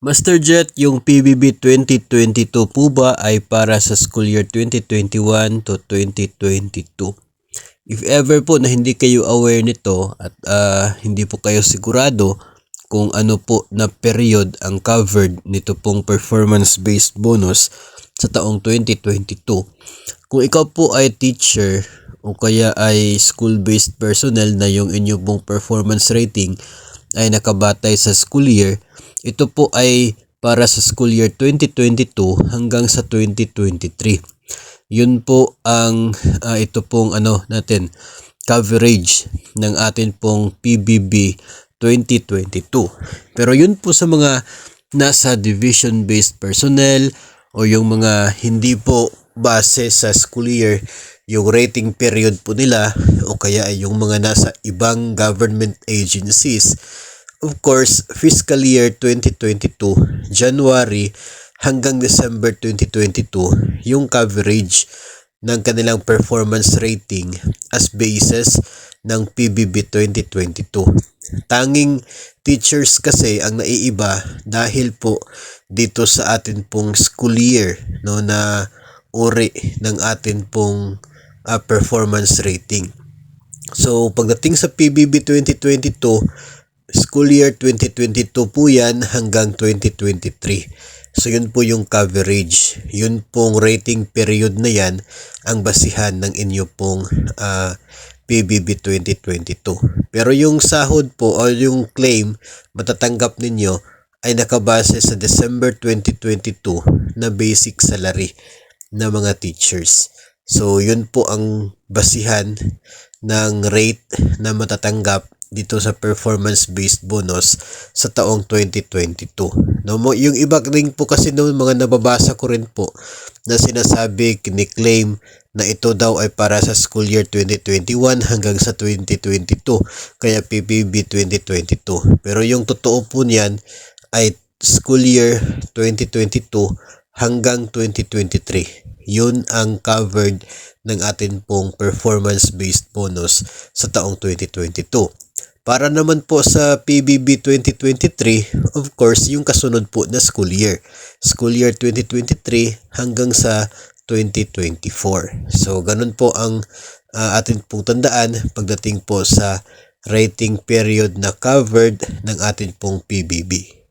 Master Jet, yung PBB 2022 po ba ay para sa school year 2021 to 2022? If ever po na hindi kayo aware nito at hindi po kayo sigurado kung ano po na period ang covered nito pong performance-based bonus sa taong 2022. Kung ikaw po ay teacher o kaya ay school-based personnel na yung inyo pong performance rating ay nakabatay sa school year, ito po ay para sa school year 2022 hanggang sa 2023. Yun po ang ito pong coverage ng atin pong PBB 2022. Pero yun po sa mga nasa division-based personnel o yung mga hindi po base sa school year yung rating period po nila o kaya ay yung mga nasa ibang government agencies. Of course, fiscal year 2022, January hanggang December 2022, yung coverage ng kanilang performance rating as basis ng PBB 2022. Tanging teachers kasi ang naiiba dahil po dito sa atin pong school year na uri ng atin pong performance rating. So pagdating sa PBB 2022, school year 2022 po yan hanggang 2023. So yun po yung coverage. Yun pong rating period na yan ang basihan ng inyo pong PBB 2022. Pero yung sahod po o yung claim matatanggap ninyo ay nakabase sa December 2022 na basic salary ng mga teachers. So yun po ang basihan ng rate na matatanggap dito sa performance-based bonus sa taong 2022. No, yung iba rin po kasi noon mga nababasa ko rin po na sinasabi, kiniklaim na ito daw ay para sa school year 2021 hanggang sa 2022, kaya PBB 2022. Pero yung totoo po niyan ay school year 2022 hanggang 2023. Yun ang covered ng atin pong performance-based bonus sa taong 2022. Para naman po sa PBB 2023, of course, yung kasunod po na school year. School year 2023 hanggang sa 2024. So, ganun po ang atin pong tandaan pagdating po sa rating period na covered ng atin pong PBB.